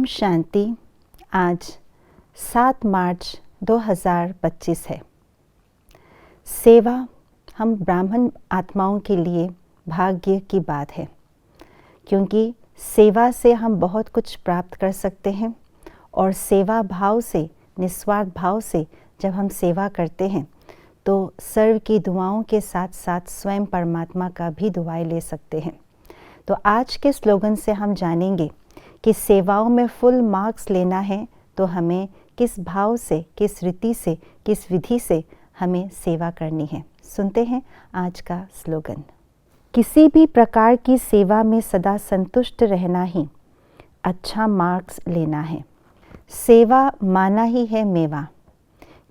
ओम शांति। आज 7 मार्च 2025 है। सेवा हम ब्राह्मण आत्माओं के लिए भाग्य की बात है, क्योंकि सेवा से हम बहुत कुछ प्राप्त कर सकते हैं और सेवा भाव से, निस्वार्थ भाव से जब हम सेवा करते हैं तो सर्व की दुआओं के साथ साथ स्वयं परमात्मा का भी दुआएं ले सकते हैं। तो आज के स्लोगन से हम जानेंगे कि सेवाओं में फुल मार्क्स लेना है तो हमें किस भाव से, किस रीति से, किस विधि से हमें सेवा करनी है। सुनते हैं आज का स्लोगन। किसी भी प्रकार की सेवा में सदा संतुष्ट रहना ही अच्छा मार्क्स लेना है। सेवा माना ही है मेवा,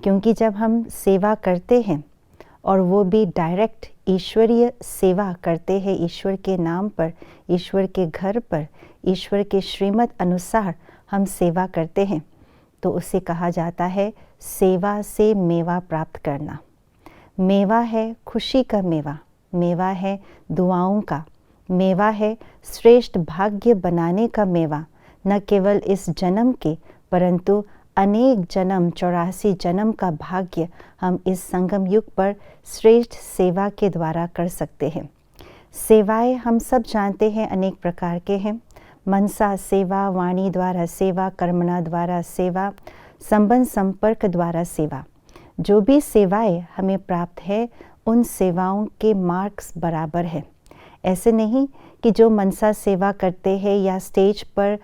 क्योंकि जब हम सेवा करते हैं और वो भी डायरेक्ट ईश्वरीय सेवा करते हैं, ईश्वर के नाम पर, ईश्वर के घर पर, ईश्वर के श्रीमत अनुसार हम सेवा करते हैं, तो उसे कहा जाता है सेवा से मेवा प्राप्त करना। मेवा है खुशी का मेवा, मेवा है दुआओं का, मेवा है श्रेष्ठ भाग्य बनाने का मेवा। न केवल इस जन्म के परंतु अनेक जन्म, 84 जन्म का भाग्य हम इस संगम युग पर श्रेष्ठ सेवा के द्वारा कर सकते हैं। सेवाएं हम सब जानते हैं अनेक प्रकार के हैं। मनसा सेवा, वाणी द्वारा सेवा, कर्मणा द्वारा सेवा, संबंध संपर्क द्वारा सेवा। जो भी सेवाएं हमें प्राप्त है उन सेवाओं के मार्क्स बराबर है। ऐसे नहीं कि जो मनसा सेवा करते हैं या स्टेज पर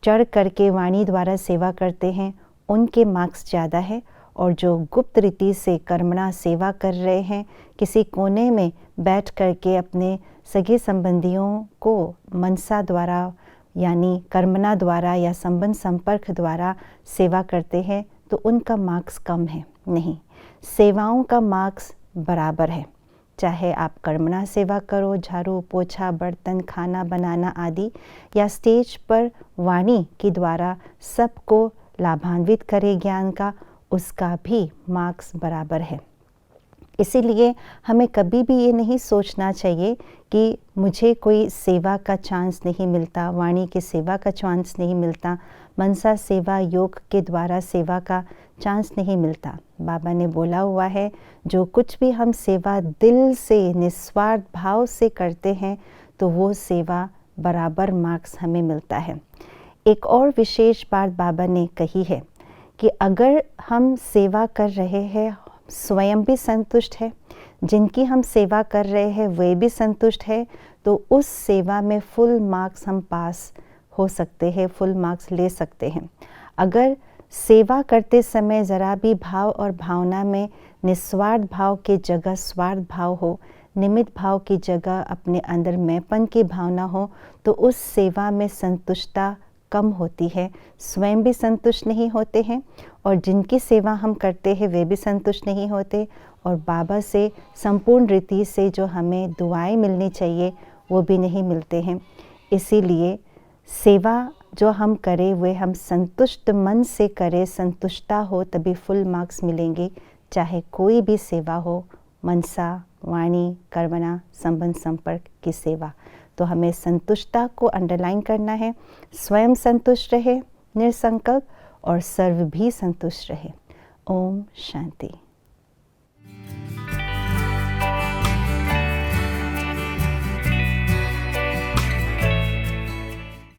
चढ़ करके वाणी द्वारा सेवा करते हैं उनके मार्क्स ज़्यादा है, और जो गुप्त रीति से कर्मणा सेवा कर रहे हैं, किसी कोने में बैठ करके अपने सगे संबंधियों को मनसा द्वारा यानी कर्मणा द्वारा या संबंध संपर्क द्वारा सेवा करते हैं, तो उनका मार्क्स कम है। नहीं, सेवाओं का मार्क्स बराबर है। चाहे आप कर्मणा सेवा करो, झाड़ू पोछा, बर्तन, खाना बनाना आदि, या स्टेज पर वाणी के द्वारा सबको लाभान्वित करे ज्ञान का, उसका भी मार्क्स बराबर है। इसीलिए हमें कभी भी ये नहीं सोचना चाहिए कि मुझे कोई सेवा का चांस नहीं मिलता, वाणी की सेवा का चांस नहीं मिलता, मनसा सेवा योग के द्वारा सेवा का चांस नहीं मिलता। बाबा ने बोला हुआ है, जो कुछ भी हम सेवा दिल से निस्वार्थ भाव से करते हैं तो वो सेवा बराबर मार्क्स हमें मिलता है। एक और विशेष बात बाबा ने कही है कि अगर हम सेवा कर रहे हैं, स्वयं भी संतुष्ट है, जिनकी हम सेवा कर रहे हैं वे भी संतुष्ट है, तो उस सेवा में फुल मार्क्स हम पास हो सकते हैं, फुल मार्क्स ले सकते हैं। अगर सेवा करते समय ज़रा भी भाव और भावना में निस्वार्थ भाव के जगह स्वार्थ भाव हो, निमित्त भाव की जगह अपने अंदर मैंपन की भावना हो, तो उस सेवा में संतुष्टता कम होती है। स्वयं भी संतुष्ट नहीं होते हैं और जिनकी सेवा हम करते हैं वे भी संतुष्ट नहीं होते, और बाबा से संपूर्ण रीति से जो हमें दुआएं मिलनी चाहिए वो भी नहीं मिलते हैं। इसीलिए सेवा जो हम करें वे हम संतुष्ट मन से करें, संतुष्टता हो तभी फुल मार्क्स मिलेंगे। चाहे कोई भी सेवा हो, मनसा, वाणी, कर्मणा, संबंध संपर्क की सेवा, तो हमें संतुष्टता को अंडरलाइन करना है। स्वयं संतुष्ट रहे, निसंकल्प, और सर्व भी संतुष्ट रहे। ओम शांति।